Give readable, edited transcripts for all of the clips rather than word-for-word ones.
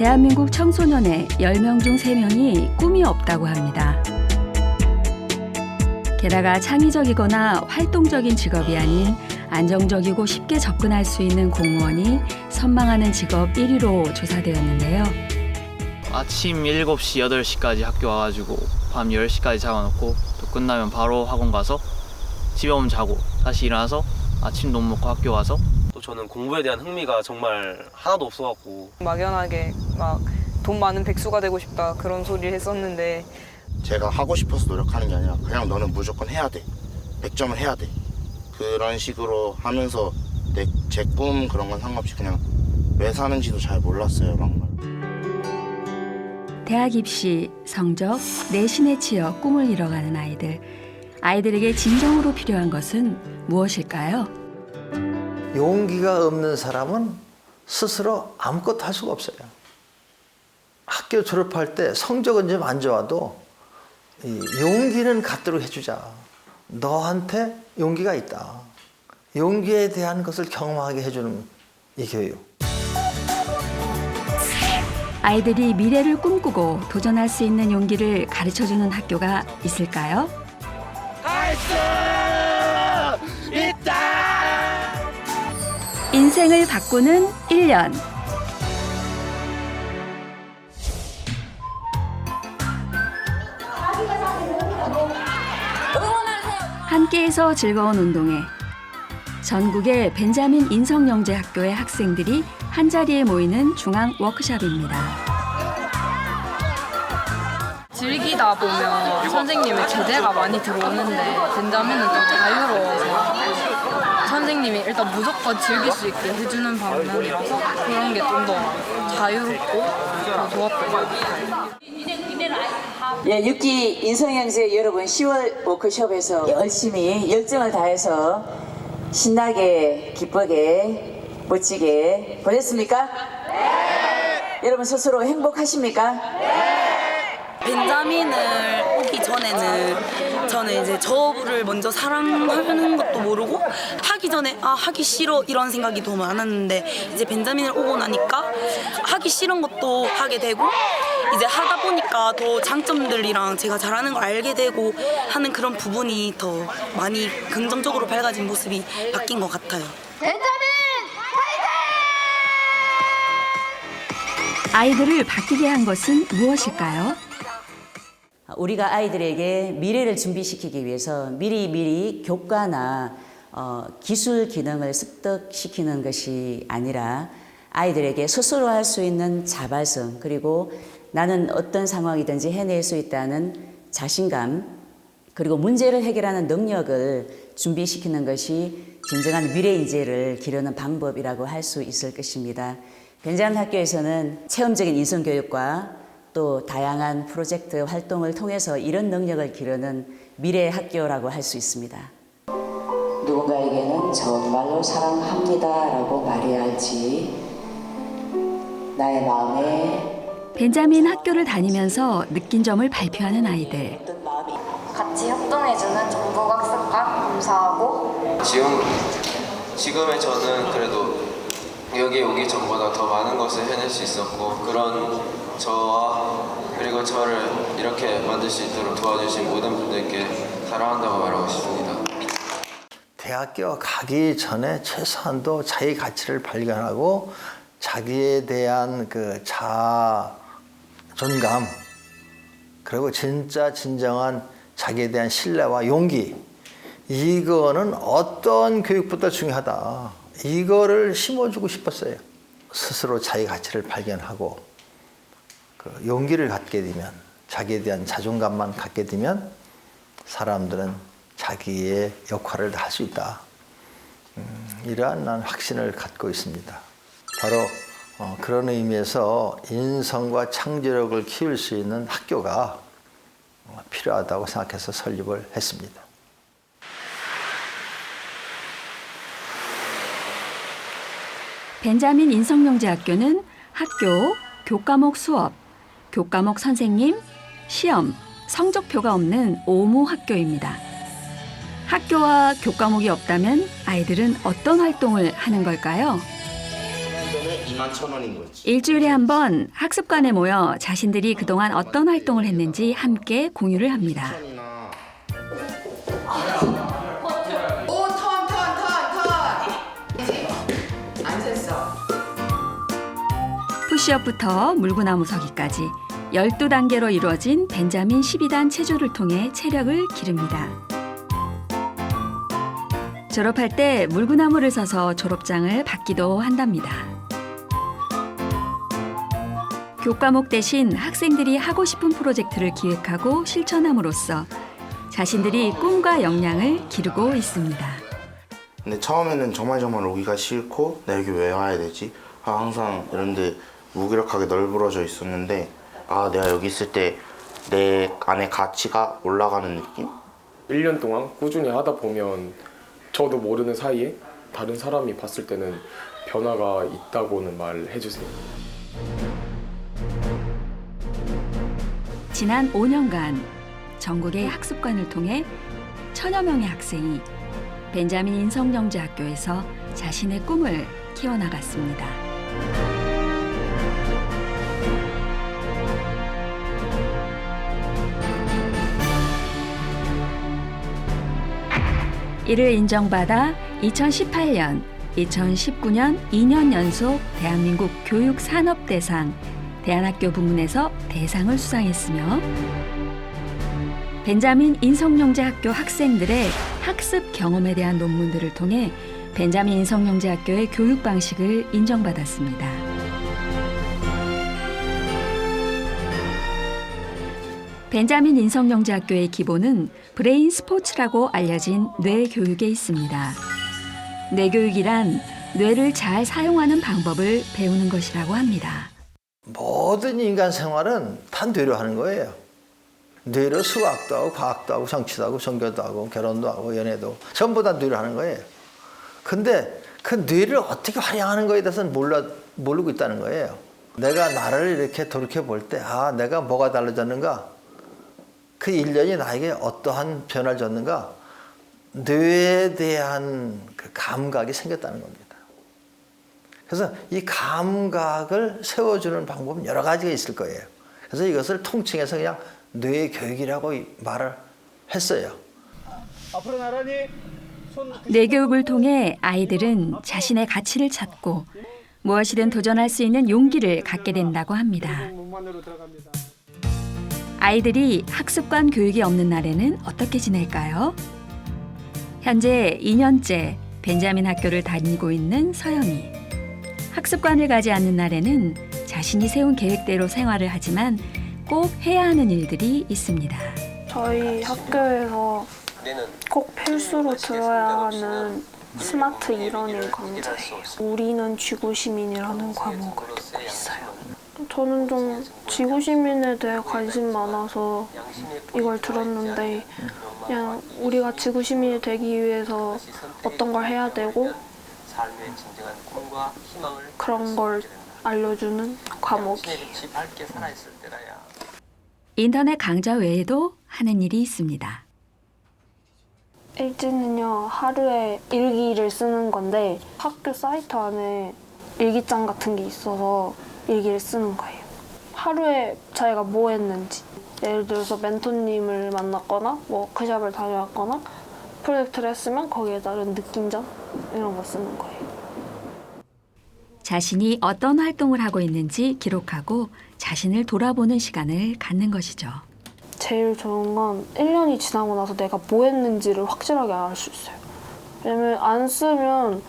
대한민국 청소년의 10명 중 3명이 꿈이 없다고 합니다. 게다가 창의적이거나 활동적인 직업이 아닌 안정적이고 쉽게 접근할 수 있는 공무원이 선망하는 직업 1위로 조사되었는데요. 아침 7시, 8시까지 학교 와가지고 밤 10시까지 잡아놓고 또 끝나면 바로 학원 가서 집에 오면 자고 다시 일어나서 아침 밥 먹고 학교 와서 또 저는 공부에 대한 흥미가 정말 하나도 없어갖고 막연하게 막 돈 많은 백수가 되고 싶다 그런 소리를 했었는데 제가 하고 싶어서 노력하는 게 아니라 그냥 너는 무조건 해야 돼. 100점을 해야 돼. 그런 식으로 하면서 제 꿈 그런 건 상관없이 그냥 왜 사는지도 잘 몰랐어요, 막말. 대학 입시, 성적, 내신에 치여 꿈을 이뤄가는 아이들. 아이들에게 진정으로 필요한 것은 무엇일까요? 용기가 없는 사람은 스스로 아무것도 할 수가 없어요. 학교 졸업할 때 성적은 좀 안 좋아도 이 용기는 갖도록 해주자. 너한테 용기가 있다. 용기에 대한 것을 경험하게 해주는 이 교육. 아이들이 미래를 꿈꾸고 도전할 수 있는 용기를 가르쳐주는 학교가 있을까요? 할 수 있다! 인생을 바꾸는 1년. 함께해서 즐거운 운동회. 전국의 벤자민 인성영재학교의 학생들이 한자리에 모이는 중앙 워크숍입니다. 즐기다 보면 선생님의 제재가 많이 들어오는데 벤자민은 좀 자유로워서 선생님이 일단 무조건 즐길 수 있게 해주는 방면이라서 그런 게 좀 더 자유롭고 더 좋았던 것 같아요. 예, 6기 인성영재 여러분 10월 워크숍에서 열심히 열정을 다해서 신나게 기쁘게 멋지게 보냈습니까? 네! 여러분 스스로 행복하십니까? 네! 벤자민을 오기 전에는 저는 이제 저를 먼저 사랑하는 것도 모르고 하기 전에 하기 싫어 이런 생각이 더 많았는데 이제 벤자민을 오고 나니까 하기 싫은 것도 하게 되고 이제 하다 보니까 더 장점들이랑 제가 잘하는 걸 알게 되고 하는 그런 부분이 더 많이 긍정적으로 밝아진 모습이 바뀐 것 같아요. 아이들을 바뀌게 한 것은 무엇일까요? 우리가 아이들에게 미래를 준비시키기 위해서 미리 교과나 기술 기능을 습득시키는 것이 아니라 아이들에게 스스로 할 수 있는 자발성 그리고 나는 어떤 상황이든지 해낼 수 있다는 자신감 그리고 문제를 해결하는 능력을 준비시키는 것이 진정한 미래 인재를 기르는 방법이라고 할 수 있을 것입니다. 벤자민 학교에서는 체험적인 인성교육과 또 다양한 프로젝트 활동을 통해서 이런 능력을 기르는 미래 학교라고 할 수 있습니다. 누군가에게는 정말로 사랑합니다라고 말해야 할지 나의 마음에 벤자민 학교를 다니면서 느낀 점을 발표하는 아이들. 같이 협동해주는 정보학습과 감사하고 지금의 저는 그래도 여기 오기 전보다 더 많은 것을 해낼 수 있었고 그런 저와 그리고 저를 이렇게 만들 수 있도록 도와주신 모든 분들께 사랑한다고 말하고 싶습니다. 대학교 가기 전에 최소한도 자기 가치를 발견하고 자기에 대한 그 자존감 그리고 진정한 자기에 대한 신뢰와 용기 이거는 어떤 교육보다 중요하다. 이거를 심어주고 싶었어요. 스스로 자기 가치를 발견하고 그 용기를 갖게 되면 자기에 대한 자존감만 갖게 되면 사람들은 자기의 역할을 다 할 수 있다. 이러한 난 확신을 갖고 있습니다. 바로 그런 의미에서 인성과 창조력을 키울 수 있는 학교가 필요하다고 생각해서 설립을 했습니다. 벤자민 인성영재학교는 학교, 교과목 수업, 교과목 선생님, 시험, 성적표가 없는 오무 학교입니다. 학교와 교과목이 없다면 아이들은 어떤 활동을 하는 걸까요? 21,000원인 거지. 일주일에 한 번 학습관에 모여 자신들이 그동안 어떤 활동을 했는지 함께 공유를 합니다. 푸시업부터 물구나무 서기까지 12단계로 이루어진 벤자민 12단 체조를 통해 체력을 기릅니다. 졸업할 때 물구나무를 서서 졸업장을 받기도 한답니다. 교과목 대신 학생들이 하고 싶은 프로젝트를 기획하고 실천함으로써 자신들이 꿈과 역량을 기르고 있습니다. 근데 처음에는 정말 오기가 싫고 나 여기 왜 와야 되지? 항상 이런데 무기력하게 널브러져 있었는데 내가 여기 있을 때 내 안에 가치가 올라가는 느낌? 1년 동안 꾸준히 하다 보면 저도 모르는 사이에 다른 사람이 봤을 때는 변화가 있다고는 말해 주세요. 지난 5년간 전국의 학습관을 통해 1000여 명의 학생이 벤자민 인성영재학교에서 자신의 꿈을 키워나갔습니다. 이를 인정받아 2018년, 2019년 2년 연속 대한민국 교육산업대상 대안학교 부문에서 대상을 수상했으며 벤자민 인성영재학교 학생들의 학습 경험에 대한 논문들을 통해 벤자민 인성영재학교의 교육 방식을 인정받았습니다. 벤자민 인성영재학교의 기본은 브레인 스포츠라고 알려진 뇌 교육에 있습니다. 뇌 교육이란 뇌를 잘 사용하는 방법을 배우는 것이라고 합니다. 모든 인간 생활은 다 뇌로 하는 거예요. 뇌로 수학도 하고 과학도 하고 정치도 하고 종교도 하고 결혼도 하고 연애도 전부 다 뇌로 하는 거예요. 근데 그 뇌를 어떻게 활용하는 거에 대해서는 모르고 있다는 거예요. 내가 나를 이렇게 돌이켜 볼 때 내가 뭐가 달라졌는가? 그 1년이 나에게 어떠한 변화를 줬는가? 뇌에 대한 그 감각이 생겼다는 겁니다. 그래서 이 감각을 세워주는 방법은 여러 가지가 있을 거예요. 그래서 이것을 통칭해서 그냥 뇌 교육이라고 말을 했어요. 앞으로 나란히 뇌 교육을 통해 아이들은 자신의 가치를 찾고 무엇이든 도전할 수 있는 용기를 갖게 된다고 합니다. 아이들이 학습관 교육이 없는 날에는 어떻게 지낼까요? 현재 2년째 벤자민 학교를 다니고 있는 서영이. 학습관을 가지 않는 날에는 자신이 세운 계획대로 생활을 하지만 꼭 해야 하는 일들이 있습니다. 저희 학교에서 꼭 필수로 들어야 하는 스마트 이러닝 강좌예요. 우리는 지구시민이라는 과목을 듣고 있어요. 저는 좀 지구시민에 대해 관심 많아서 이걸 들었는데 그냥 우리가 지구시민이 되기 위해서 어떤 걸 해야 되고 그런 걸 알려주는 과목이에요. 인터넷 강좌 외에도 하는 일이 있습니다. 일지는요, 하루에 일기를 쓰는 건데 학교 사이트 안에 일기장 같은 게 있어서 일기를 쓰는 거예요. 하루에 자기가 뭐 했는지, 예를 들어서 멘토님을 만났거나 워크숍을 다녀왔거나 프로젝트를 했으면 거기에 따른 느낀점 이런 거 쓰는 거예요. 자신이 어떤 활동을 하고 있는지 기록하고 자신을 돌아보는 시간을 갖는 것이죠. 제일 좋은 건 1년이 지나고 나서 내가 뭐 했는지를 확실하게 알 수 있어요. 왜냐면 안 쓰면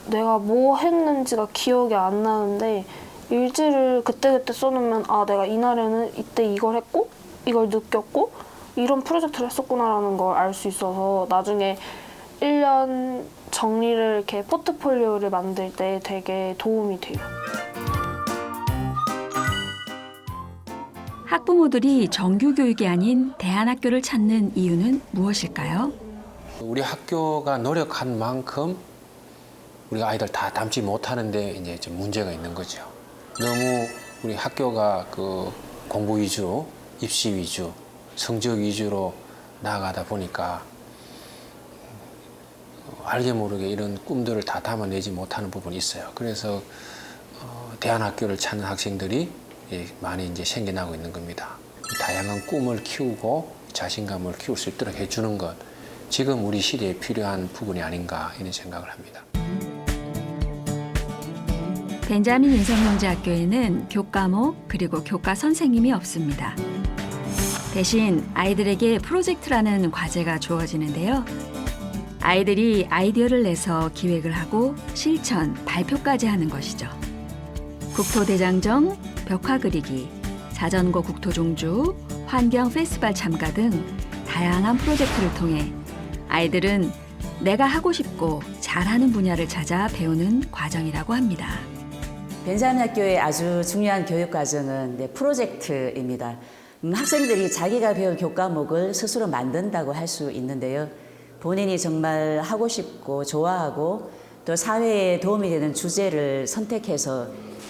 내가 뭐 했는지가 기억이 안 나는데 일지를 그때그때 써놓으면 내가 이날에는 이때 이걸 했고 이걸 느꼈고 이런 프로젝트를 했었구나라는 걸 알 수 있어서 나중에 1년 정리를 이렇게 포트폴리오를 만들 때 되게 도움이 돼요. 학부모들이 정규 교육이 아닌 대안학교를 찾는 이유는 무엇일까요? 우리 학교가 노력한 만큼 우리가 아이들 다 담지 못하는데 이제 좀 문제가 있는 거죠. 너무 우리 학교가 그 공부 위주, 입시 위주, 성적 위주로 나아가다 보니까 알게 모르게 이런 꿈들을 다 담아내지 못하는 부분이 있어요. 그래서 대안학교를 찾는 학생들이 많이 이제 생겨나고 있는 겁니다. 다양한 꿈을 키우고 자신감을 키울 수 있도록 해주는 것, 지금 우리 시대에 필요한 부분이 아닌가 이런 생각을 합니다. 벤자민 인성영재학교에는 교과목 그리고 교과 선생님이 없습니다. 대신 아이들에게 프로젝트라는 과제가 주어지는데요. 아이들이 아이디어를 내서 기획을 하고 실천, 발표까지 하는 것이죠. 국토대장정, 벽화 그리기, 자전거 국토종주, 환경 페스티벌 참가 등 다양한 프로젝트를 통해 아이들은 내가 하고 싶고 잘하는 분야를 찾아 배우는 과정이라고 합니다. 벤자민 학교의 아주 중요한 교육 과정은 프로젝트입니다. 학생들이 자기가 배운 교과목을 스스로 만든다고 할 수 있는데요. 본인이 정말 하고 싶고 좋아하고 또 사회에 도움이 되는 주제를 선택해서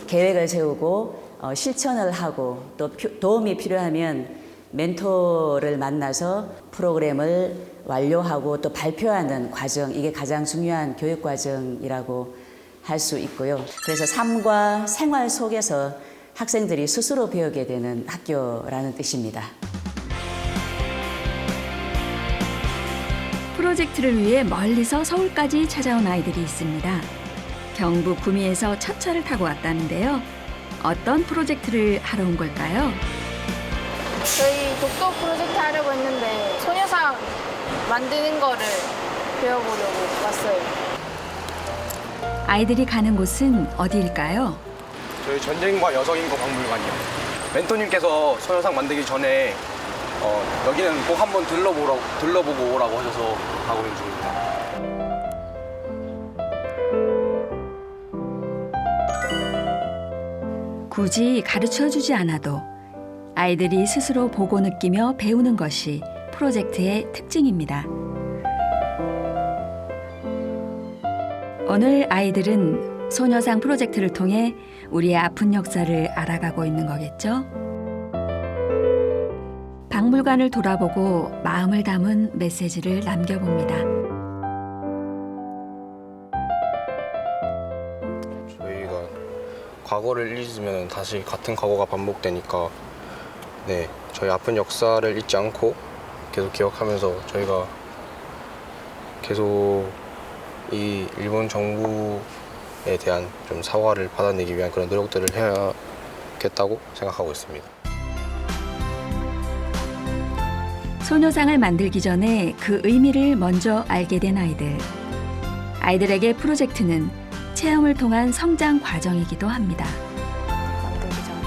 계획을 세우고 실천을 하고 또 도움이 필요하면 멘토를 만나서 프로그램을 완료하고 또 발표하는 과정, 이게 가장 중요한 교육 과정이라고 할 수 있고요. 그래서 삶과 생활 속에서 학생들이 스스로 배우게 되는 학교라는 뜻입니다. 프로젝트를 위해 멀리서 서울까지 찾아온 아이들이 있습니다. 경북 구미에서 첫 차를 타고 왔다는데요. 어떤 프로젝트를 하러 온 걸까요? 저희 독서 프로젝트 하려고 했는데 소녀상 만드는 거를 배워보려고 왔어요. 아이들이 가는 곳은 어디일까요? 저희 전쟁과 여성인권 박물관이요. 멘토님께서 소녀상 만들기 전에 여기는 꼭 한번 들러보고 오라고 하셔서 가고 있는 중입니다. 굳이 가르쳐주지 않아도 아이들이 스스로 보고 느끼며 배우는 것이 프로젝트의 특징입니다. 오늘 아이들은 소녀상 프로젝트를 통해 우리의 아픈 역사를 알아가고 있는 거겠죠? 박물관을 돌아보고 마음을 담은 메시지를 남겨봅니다. 저희가 과거를 잊으면 다시 같은 과거가 반복되니까 저희 아픈 역사를 잊지 않고 계속 기억하면서 저희가 계속 이 일본 정부에 대한 좀 사과를 받아내기 위한 그런 노력들을 해야겠다고 생각하고 있습니다. 소녀상을 만들기 전에 그 의미를 먼저 알게 된 아이들. 아이들에게 프로젝트는 체험을 통한 성장 과정이기도 합니다. 만들기 전에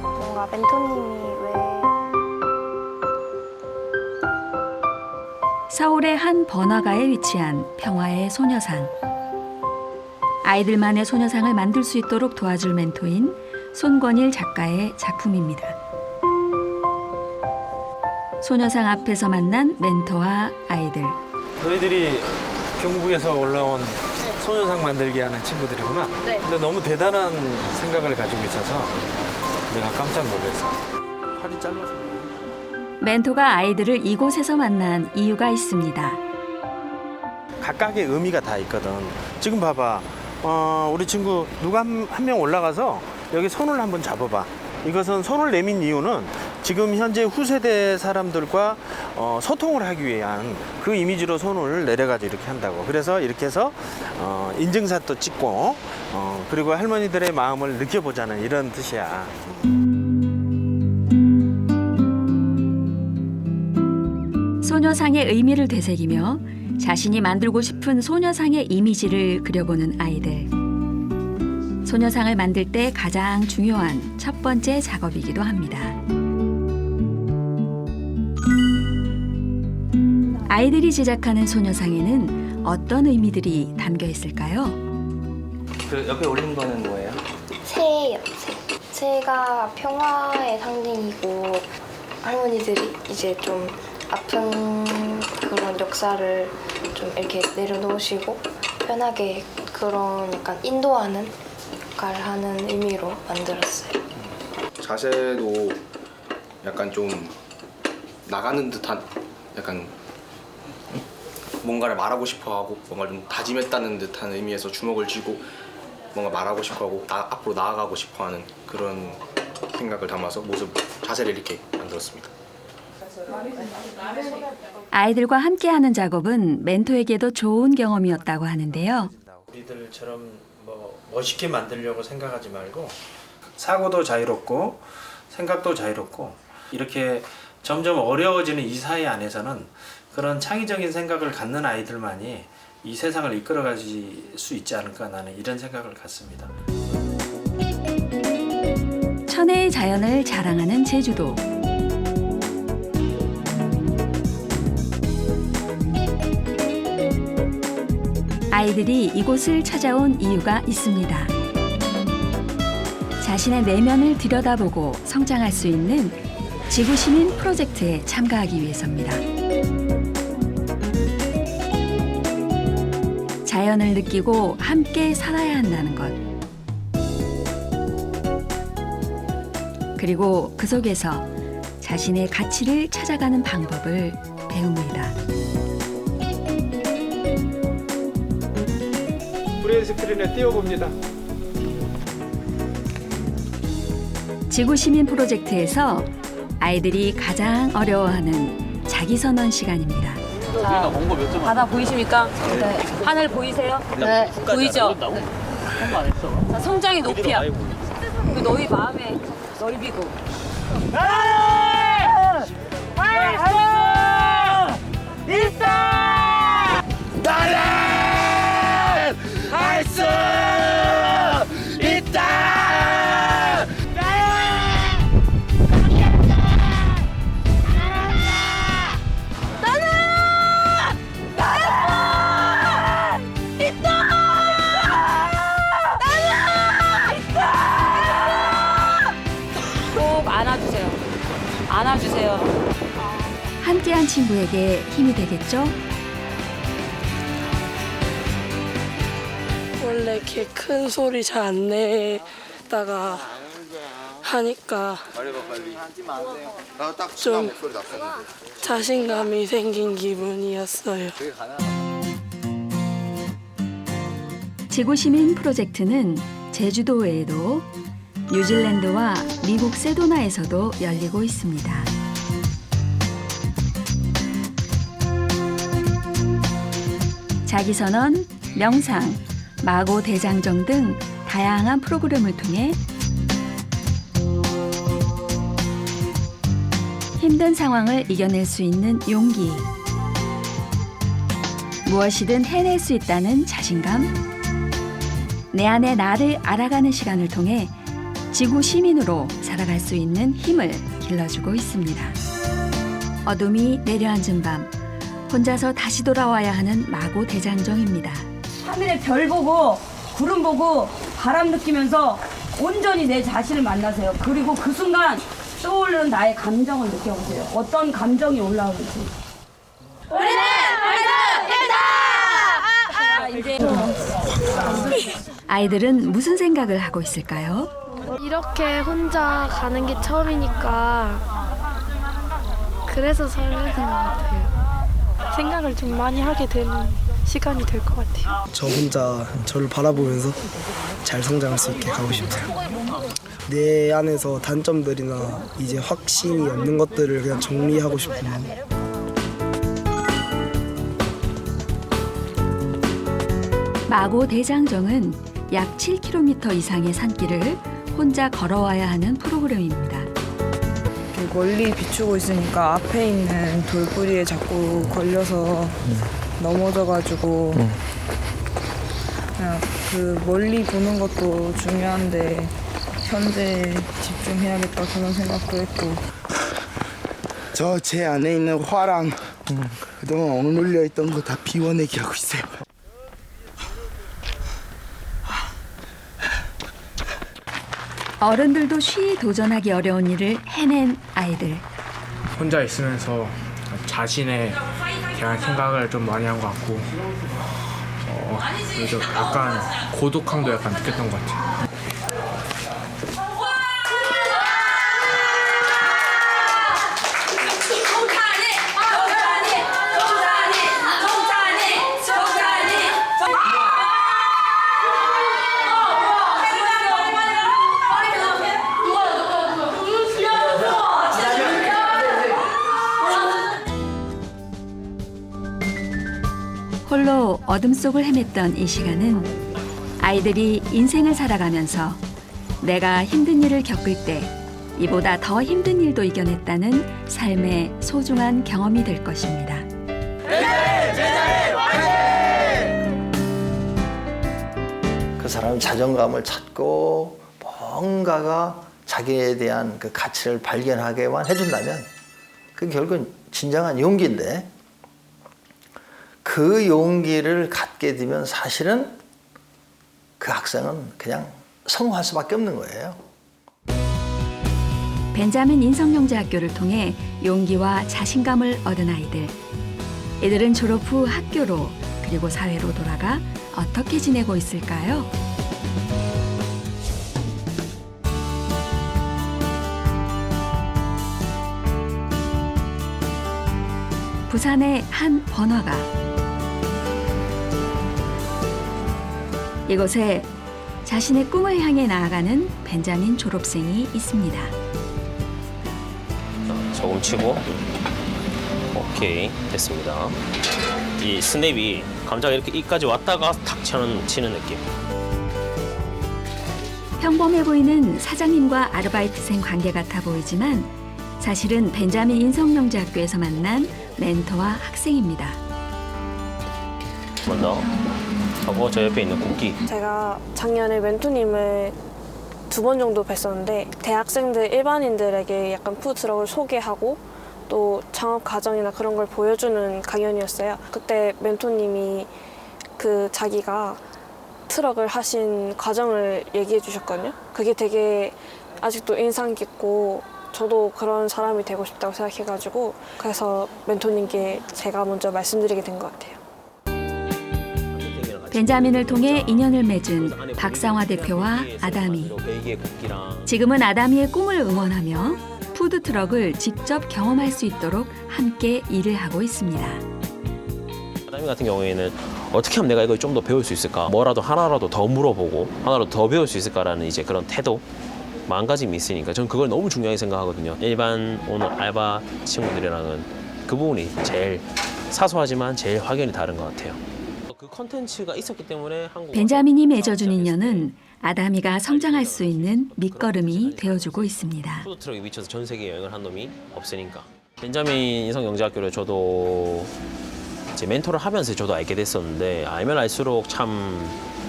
뭔가 멘토님이 서울의 한 번화가에 위치한 평화의 소녀상. 아이들만의 소녀상을 만들 수 있도록 도와줄 멘토인 손권일 작가의 작품입니다. 소녀상 앞에서 만난 멘토와 아이들. 너희들이 경북에서 올라온 소녀상 만들기 하는 친구들이구나. 네. 근데 너무 대단한 생각을 가지고 있어서 내가 깜짝 놀랐어. 팔이 짧아서. 멘토가 아이들을 이곳에서 만난 이유가 있습니다. 각각의 의미가 다 있거든. 지금 봐봐. 우리 친구 누가 한 명 올라가서 여기 손을 한번 잡아봐. 이것은 손을 내민 이유는 지금 현재 후세대 사람들과 소통을 하기 위한 그 이미지로 손을 내려가지고 이렇게 한다고. 그래서 이렇게 해서 인증샷도 찍고 그리고 할머니들의 마음을 느껴보자는 이런 뜻이야. 소녀상의 의미를 되새기며 자신이 만들고 싶은 소녀상의 이미지를 그려보는 아이들. 소녀상을 만들 때 가장 중요한 첫 번째 작업이기도 합니다. 아이들이 제작하는 소녀상에는 어떤 의미들이 담겨 있을까요? 그 옆에 올린 거는 뭐예요? 새예요, 새. 새가 평화의 상징이고 할머니들이 이제 좀 아픈 그런 역사를 좀 이렇게 내려놓으시고 편하게 그런 약간 인도하는 역할을 하는 의미로 만들었어요. 자세도 약간 좀 나가는 듯한 약간 뭔가를 말하고 싶어하고 뭔가 좀 다짐했다는 듯한 의미에서 주먹을 쥐고 뭔가 말하고 싶어하고 앞으로 나아가고 싶어하는 그런 생각을 담아서 모습 자세를 이렇게 만들었습니다. 아이들과 함께하는 작업은 멘토에게도 좋은 경험이었다고 하는데요. 우리들처럼 뭐 멋있게 만들려고 생각하지 말고 사고도 자유롭고 생각도 자유롭고 이렇게 점점 어려워지는 이 사회 안에서는 그런 창의적인 생각을 갖는 아이들만이 이 세상을 이끌어가실 수 있지 않을까 나는 이런 생각을 갖습니다. 천혜의 자연을 자랑하는 제주도. 아이들이 이곳을 찾아온 이유가 있습니다. 자신의 내면을 들여다보고 성장할 수 있는 지구시민 프로젝트에 참가하기 위해서입니다. 자연을 느끼고 함께 살아야 한다는 것. 그리고 그 속에서 자신의 가치를 찾아가는 방법을 배웁니다. 브레인 스크린에 띄워봅니다. 지구시민 프로젝트에서 아이들이 가장 어려워하는 자기선언 시간입니다. 자, 바다 보이십니까? 네. 하늘 보이세요? 네. 보이죠? 자, 성장의 높이야. 그 너희 마음의 넓이고. 나는 할 수 있다. 꼭 안아주세요. 안아주세요. 함께한 친구에게 힘이 되겠죠? 원래 이렇게 큰 소리 잘 안 내다가 하니까 좀 자신감이 생긴 기분이었어요. 지구시민 프로젝트는 제주도 외에도 뉴질랜드와 미국 세도나에서도 열리고 있습니다. 자기선언, 명상, 마고 대장정 등 다양한 프로그램을 통해 힘든 상황을 이겨낼 수 있는 용기, 무엇이든 해낼 수 있다는 자신감, 내 안의 나를 알아가는 시간을 통해 지구 시민으로 살아갈 수 있는 힘을 길러주고 있습니다. 어둠이 내려앉은 밤, 혼자서 다시 돌아와야 하는 마고 대장정입니다. 하늘에 별 보고 구름 보고 바람 느끼면서 온전히 내 자신을 만나세요. 그리고 그 순간 떠오르는 나의 감정을 느껴보세요. 어떤 감정이 올라오는지. 우리는 아이들은 무슨 생각을 하고 있을까요? 이렇게 혼자 가는 게 처음이니까 그래서 설레는 것 같아요. 생각을 좀 많이 하게 되는 시간이 될 것 같아요. 저 혼자 저를 바라보면서 잘 성장할 수 있게 가고 싶어요. 내 안에서 단점들이나 이제 확신이 없는 것들을 그냥 정리하고 싶은 마음. 마고 대장정은 약 7km 이상의 산길을 혼자 걸어와야 하는 프로그램입니다. 멀리 비추고 있으니까 앞에 있는 돌부리에 자꾸 걸려서 넘어져가지고 그냥 그 멀리 보는 것도 중요한데 현재 집중해야겠다 그런 생각도 했고. 저 제 안에 있는 화랑 그동안 억눌려 있던 거 다 비워내기 하고 있어요. 어른들도 쉬이 도전하기 어려운 일을 해낸 아이들. 혼자 있으면서 자신에 대한 생각을 좀 많이 한 것 같고 그래서 약간 고독함도 약간 느꼈던 것 같아요. 홀로 어둠 속을 헤맸던 이 시간은 아이들이 인생을 살아가면서 내가 힘든 일을 겪을 때 이보다 더 힘든 일도 이겨냈다는 삶의 소중한 경험이 될 것입니다. 그 사람은 자존감을 찾고 뭔가가 자기에 대한 그 가치를 발견하게만 해준다면 그게 결국은 진정한 용기인데 그 용기를 갖게 되면 사실은 그 학생은 그냥 성공할 수밖에 없는 거예요. 벤자민 인성영재학교를 통해 용기와 자신감을 얻은 아이들. 이들은 졸업 후 학교로 그리고 사회로 돌아가 어떻게 지내고 있을까요? 부산의 한 번화가. 이곳에 자신의 꿈을 향해 나아가는 벤자민 졸업생이 있습니다. 소금 치고 오케이 됐습니다. 이 스냅이 감자가 이렇게 이까지 왔다가 탁 치는 느낌. 평범해 보이는 사장님과 아르바이트생 관계 같아 보이지만 사실은 벤자민 인성영재학교에서 만난 멘토와 학생입니다. 한 번 더 하고 저 옆에 있는 국기. 제가 작년에 멘토님을 2번 정도 뵀었는데 대학생들 일반인들에게 약간 푸드트럭을 소개하고 또 창업 과정이나 그런 걸 보여주는 강연이었어요. 그때 멘토님이 그 자기가 트럭을 하신 과정을 얘기해 주셨거든요. 그게 되게 아직도 인상 깊고 저도 그런 사람이 되고 싶다고 생각해가지고 그래서 멘토님께 제가 먼저 말씀드리게 된 것 같아요. 벤자민을 통해 인연을 맺은 박상화 대표와 아담이. 지금은 아담이의 꿈을 응원하며 푸드트럭을 직접 경험할 수 있도록 함께 일을 하고 있습니다. 아담이 같은 경우에는 어떻게 하면 내가 이걸 좀 더 배울 수 있을까? 뭐라도 하나라도 더 물어보고 하나라도 더 배울 수 있을까라는 이제 그런 태도, 마음가짐이 있으니까 저는 그걸 너무 중요하게 생각하거든요. 일반 오늘 알바 친구들이랑은 그 부분이 제일 사소하지만 제일 확연히 다른 것 같아요. 그 컨텐츠가 있었기 때문에 한국 벤자민이 맺어준 인연은 아담이가 성장할 수 있는 밑거름이 되어주고 있습니다. 푸드트럭에 미쳐서 전 세계 여행을 한 놈이 없으니까. 벤자민 인성영재학교를 저도 이제 멘토를 하면서 저도 알게 됐었는데 알면 알수록 참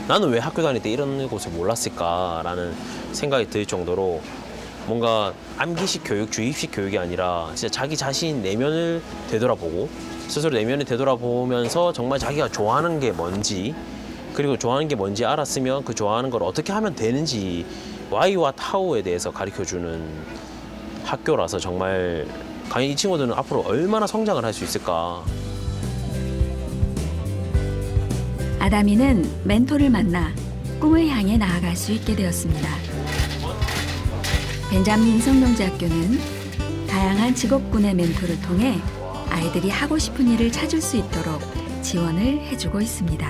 나는 왜 학교 다닐 때 이런 곳을 몰랐을까라는 생각이 들 정도로 뭔가 암기식 교육, 주입식 교육이 아니라 진짜 자기 자신 내면을 되돌아보고 스스로 내면을 되돌아보면서 정말 자기가 좋아하는 게 뭔지 그리고 좋아하는 게 뭔지 알았으면 그 좋아하는 걸 어떻게 하면 되는지 Y와 타우에 대해서 가르쳐주는 학교라서 정말 과연 이 친구들은 앞으로 얼마나 성장을 할 수 있을까. 아담이는 멘토를 만나 꿈을 향해 나아갈 수 있게 되었습니다. 벤자민 인성영재학교는 다양한 직업군의 멘토를 통해 아이들이 하고 싶은 일을 찾을 수 있도록 지원을 해주고 있습니다.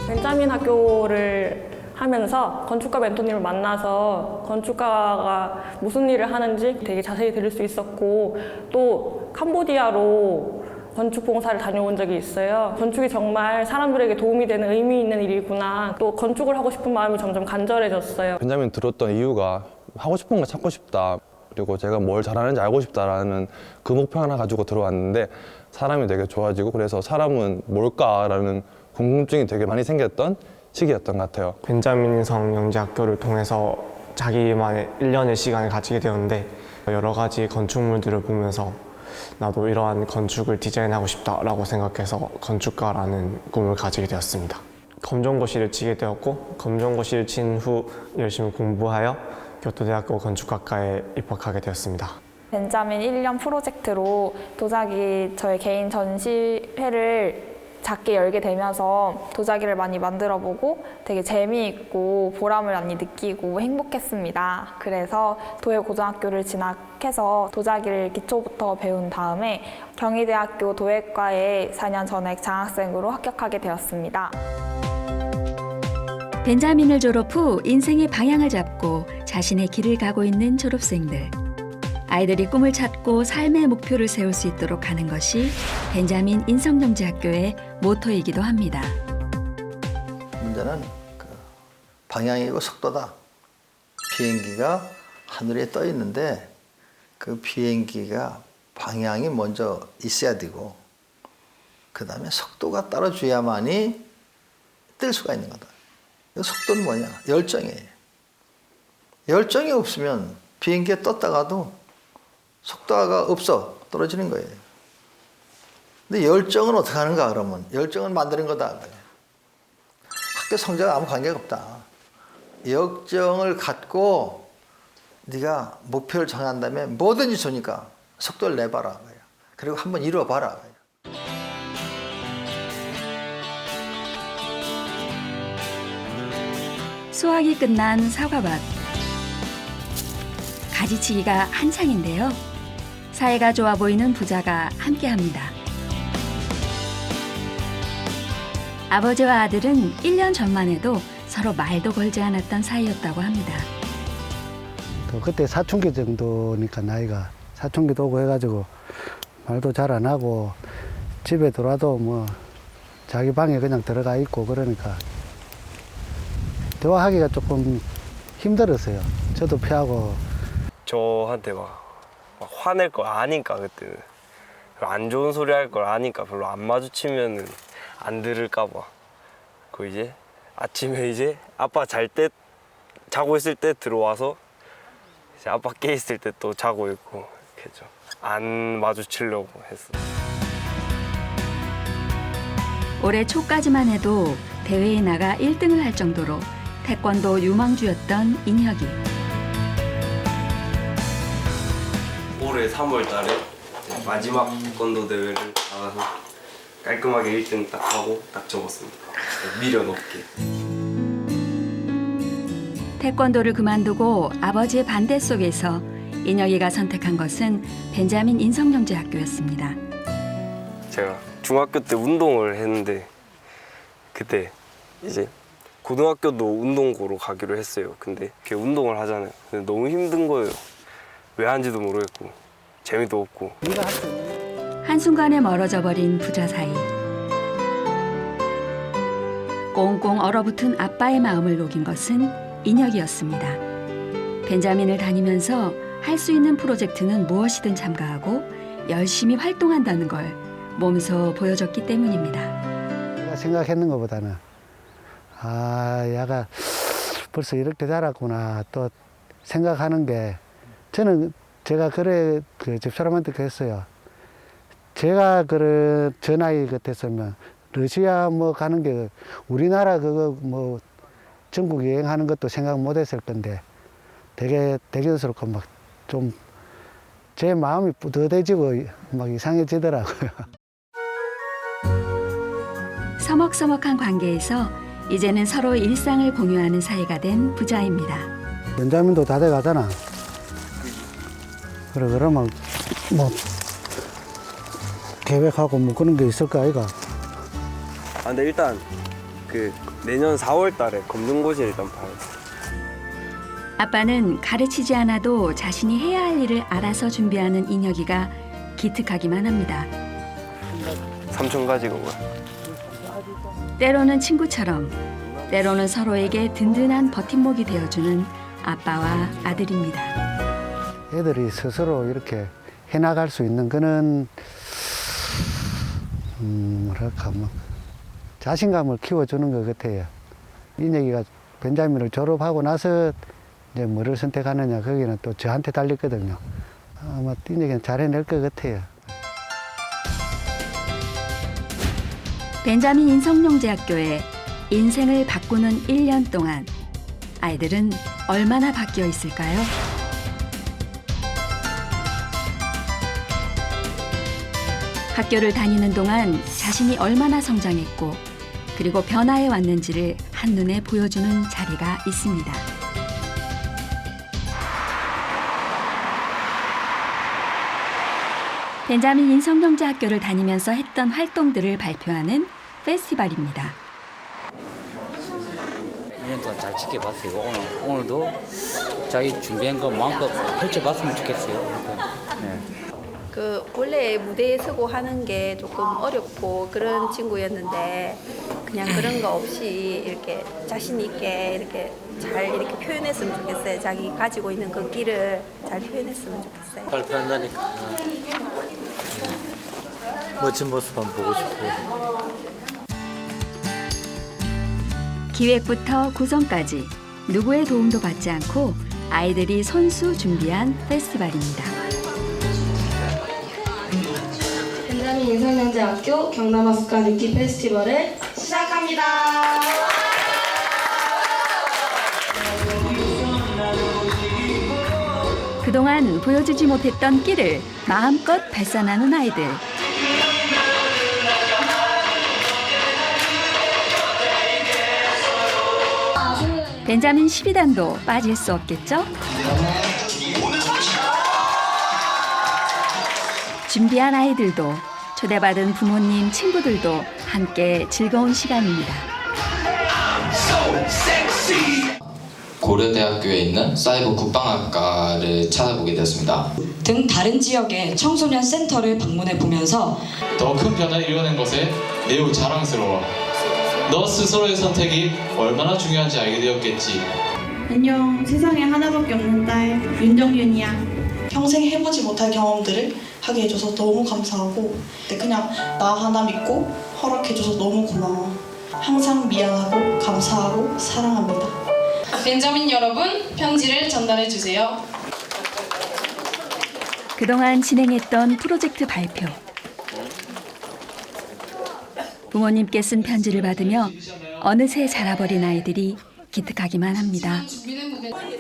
벤자민 학교를 하면서 건축가 멘토님을 만나서 건축가가 무슨 일을 하는지 되게 자세히 들을 수 있었고 또 캄보디아로 건축 봉사를 다녀온 적이 있어요. 건축이 정말 사람들에게 도움이 되는 의미 있는 일이구나. 또 건축을 하고 싶은 마음이 점점 간절해졌어요. 벤자민 들었던 이유가 하고 싶은 걸 찾고 싶다. 그리고 제가 뭘 잘하는지 알고 싶다라는 그 목표 하나 가지고 들어왔는데 사람이 되게 좋아지고 그래서 사람은 뭘까라는 궁금증이 되게 많이 생겼던 시기였던 것 같아요. 벤자민 인성영재학교를 통해서 자기만의 1년의 시간을 가지게 되었는데 여러 가지 건축물들을 보면서 나도 이러한 건축을 디자인하고 싶다라고 생각해서 건축가라는 꿈을 가지게 되었습니다. 검정고시를 치게 되었고 검정고시를 친 후 열심히 공부하여 교토대학교 건축학과에 입학하게 되었습니다. 벤자민 1년 프로젝트로 도자기 저의 개인 전시회를 작게 열게 되면서 도자기를 많이 만들어보고 되게 재미있고 보람을 많이 느끼고 행복했습니다. 그래서 도예고등학교를 진학해서 도자기를 기초부터 배운 다음에 경희대학교 도예과에 4년 전액 장학생으로 합격하게 되었습니다. 벤자민을 졸업 후 인생의 방향을 잡고 자신의 길을 가고 있는 졸업생들. 아이들이 꿈을 찾고 삶의 목표를 세울 수 있도록 하는 것이 벤자민 인성영재학교의 모토이기도 합니다. 문제는 그 방향이고 속도다. 비행기가 하늘에 떠 있는데 그 비행기가 방향이 먼저 있어야 되고 그 다음에 속도가 따라줘야만이 뜰 수가 있는 거다. 그 속도는 뭐냐? 열정이에요. 열정이 없으면 비행기에 떴다가도 속도가 없어 떨어지는 거예요. 근데 열정은 어떻게 하는가 그러면 열정은 만드는 거다. 학교 성적과 아무 관계가 없다. 열정을 갖고 네가 목표를 정한 다음에 뭐든지 좋으니까 속도를 내봐라. 그리고 한번 이루어봐라. 수확이 끝난 사과밭. 가지치기가 한창인데요. 사이가 좋아 보이는 부자가 함께합니다. 아버지와 아들은 1년 전만 해도 서로 말도 걸지 않았던 사이였다고 합니다. 그때 사춘기 정도니까 나이가 사춘기도 오고 해가지고 말도 잘 안 하고 집에 들어와도 뭐 자기 방에 그냥 들어가 있고 그러니까 대화하기가 조금 힘들었어요. 저도 피하고. 저한테 막 화낼 거 아니까 그때는 안 좋은 소리 할 걸 아니까 별로 안 마주치면은 안 들을까 봐. 그 이제 아침에 이제 아빠 자고 있을 때 들어와서 이제 아빠 깨 있을 때 또 자고 있고 그죠. 안 마주치려고 했어. 올해 초까지만 해도 대회에 나가 1등을 할 정도로 태권도 유망주였던 인혁이. 올해 3월 달에 마지막 태권도 대회를 나가서 깔끔하게 1등 딱 하고 딱 접었습니다. 미련 없게. 태권도를 그만두고 아버지의 반대 속에서 인혁이가 선택한 것은 벤자민 인성영재학교였습니다. 제가 중학교 때 운동을 했는데 그때 이제 고등학교도 운동고로 가기로 했어요. 근데 이렇게 운동을 하잖아요. 근데 너무 힘든 거예요. 왜 하는지도 모르겠고 재미도 없고. 한순간에 멀어져 버린 부자 사이. 꽁꽁 얼어붙은 아빠의 마음을 녹인 것은 인혁이었습니다. 벤자민을 다니면서 할 수 있는 프로젝트는 무엇이든 참가하고 열심히 활동한다는 걸 몸소 보여줬기 때문입니다. 제가 생각했는 것보다는 얘가 벌써 이렇게 자랐구나 또 생각하는 게 제가 그래 그 집사람한테 그랬어요. 제가 저 나이 같았으면 러시아 뭐 가는 게 우리나라 그거 뭐 전국 여행하는 것도 생각 못 했을 건데 되게 대견스럽고 막 좀 제 마음이 뿌듯해지고 막 이상해지더라고요. 서먹서먹한 관계에서 이제는 서로 일상을 공유하는 사이가 된 부자입니다. 벤자민도 다 돼가잖아. 그러면 뭐 계획하고 뭐 그런 게 있을까 아이가? 근데 일단 그 내년 4월 달에 검정고시 일단 봐요. 아빠는 가르치지 않아도 자신이 해야 할 일을 알아서 준비하는 인혁이가 기특하기만 합니다. 삼촌 가지고 가. 때로는 친구처럼, 때로는 서로에게 든든한 버팀목이 되어주는 아빠와 아들입니다. 애들이 스스로 이렇게 해나갈 수 있는 그런 뭐랄까 뭐 자신감을 키워주는 것 같아요. 인혁이가 벤자민을 졸업하고 나서 이제 뭐를 선택하느냐 거기는 또 저한테 달렸거든요. 아마 인혁이는 잘 해낼 것 같아요. 벤자민 인성영재학교에 인생을 바꾸는 1년 동안 아이들은 얼마나 바뀌어 있을까요? 학교를 다니는 동안 자신이 얼마나 성장했고 그리고 변화해 왔는지를 한눈에 보여주는 자리가 있습니다. 벤자민 인성영재학교를 다니면서 했던 활동들을 발표하는 페스티벌입니다. 1년 동안 잘 지켜봤어요. 오늘도 자기 준비한 거 마음껏 펼쳐봤으면 좋겠어요. 네. 그 원래 무대에 서고 하는 게 조금 어렵고 그런 친구였는데 그냥 그런 거 없이 이렇게 자신 있게 이렇게 잘 이렇게 표현했으면 좋겠어요. 자기 가지고 있는 그 끼를 잘 표현했으면 좋겠어요. 발표한다니까 멋진 모습 한번 보고 싶고. 기획부터 구성까지 누구의 도움도 받지 않고 아이들이 손수 준비한 페스티벌입니다. 벤자민 인성영재학교 경남학습관 읽기 페스티벌을 시작합니다. 그동안 보여주지 못했던 끼를 마음껏 발산하는 아이들. 벤자민 12단도 빠질 수 없겠죠? 준비한 아이들도 초대받은 부모님, 친구들도 함께 즐거운 시간입니다. 고려대학교에 있는 사이버 국방학과를 찾아보게 되었습니다. 등 다른 지역의 청소년 센터를 방문해 보면서 더 큰 변화를 이뤄낸 것에 매우 자랑스러워. 너 스스로의 선택이 얼마나 중요한지 알게 되었겠지. 안녕, 세상에 하나밖에 없는 딸 윤정윤이야. 평생 해보지 못할 경험들을 하게 해줘서 너무 감사하고 그냥 나 하나 믿고 허락해줘서 너무 고마워. 항상 미안하고 감사하고 사랑합니다. 벤자민 여러분, 편지를 전달해주세요. 그동안 진행했던 프로젝트 발표. 부모님께 쓴 편지를 받으며 어느새 자라버린 아이들이 기특하기만 합니다.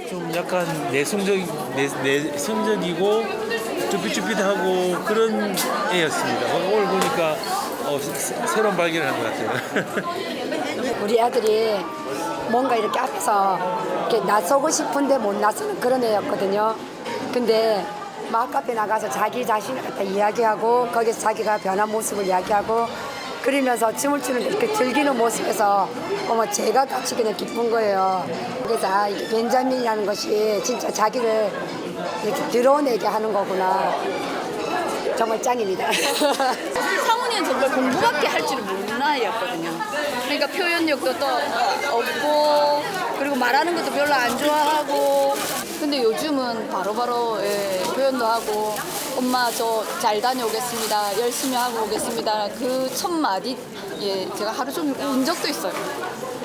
좀 약간 내성적이고 쭈삣쭈삣하고 그런 애였습니다. 오늘 보니까 새로운 발견을 한 것 같아요. 우리 아들이 뭔가 이렇게 앞에서 이렇게 나서고 싶은데 못 나서는 그런 애였거든요. 근데 막 앞에 나가서 자기 자신을 갖다 이야기하고 거기서 자기가 변한 모습을 이야기하고 그러면서 춤을 추는데 이렇게 즐기는 모습에서 제가 같이 그냥 기쁜 거예요. 그래서 이게 벤자민이라는 것이 진짜 자기를 이렇게 드러내게 하는 거구나. 정말 짱입니다. 상훈이는 정말 공부밖에 할 줄을 모르는 아이였거든요. 그러니까 표현력도 또 없고 그리고 말하는 것도 별로 안 좋아하고 근데 요즘은 바로바로 표현도 하고 엄마 저 잘 다녀오겠습니다. 열심히 하고 오겠습니다. 그 첫 마디 제가 하루 종일 운 적도 있어요.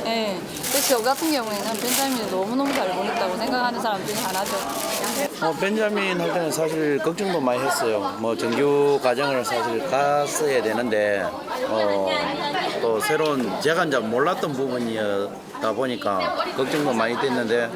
그래서 저 같은 경우에는 벤자민이 너무너무 잘 보냈다고 생각하는 사람 중에 하나죠. 벤자민 할 때는 사실 걱정도 많이 했어요. 정규 과정을 사실 갔어야 되는데 또 새로운 제가 이제 몰랐던 부분이다 보니까 걱정도 많이 됐는데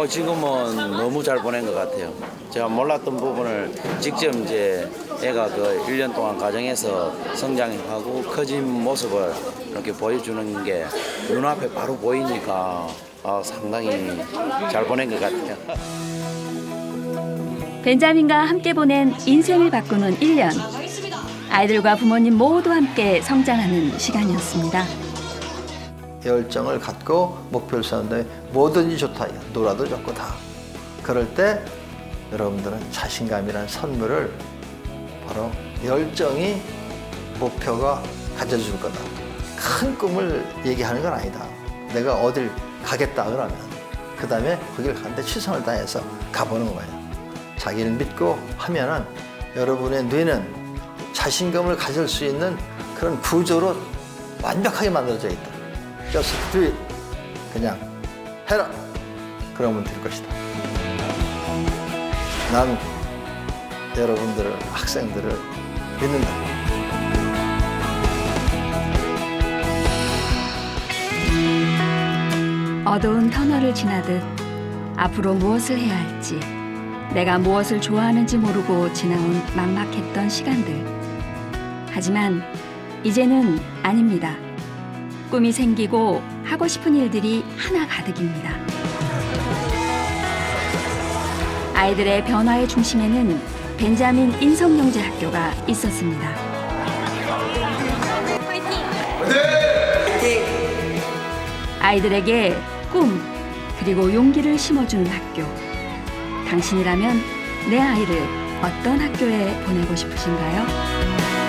지금은 너무 잘 보낸 것 같아요. 제가 몰랐던 부분을 직접 이제 애가 그 1년 동안 과정에서 성장하고 커진 모습을 이렇게 보여주는 게 눈앞에 바로 보이니까 상당히 잘 보낸 것 같아요. 벤자민과 함께 보낸 인생을 바꾸는 1년. 아이들과 부모님 모두 함께 성장하는 시간이었습니다. 열정을 갖고 목표를 세운다면 뭐든지 좋다. 놀아도 좋고 다. 그럴 때 여러분들은 자신감이라는 선물을 바로 열정이 목표가 가져줄 거다. 큰 꿈을 얘기하는 건 아니다. 내가 어딜 가겠다 그러면 그 다음에 거기를 가는데 최선을 다해서 가보는 거예요. 자기를 믿고 하면은 여러분의 뇌는 자신감을 가질 수 있는 그런 구조로 완벽하게 만들어져 있다. Just do it. 그냥 해라. 그러면 될 것이다. 난 여러분들을, 학생들을 믿는다. 어두운 터널을 지나듯 앞으로 무엇을 해야 할지, 내가 무엇을 좋아하는지 모르고 지나온 막막했던 시간들. 하지만 이제는 아닙니다. 꿈이 생기고 하고 싶은 일들이 하나 가득입니다. 아이들의 변화의 중심에는 벤자민 인성영재학교가 있었습니다. 아이들에게 꿈, 그리고 용기를 심어주는 학교. 당신이라면 내 아이를 어떤 학교에 보내고 싶으신가요?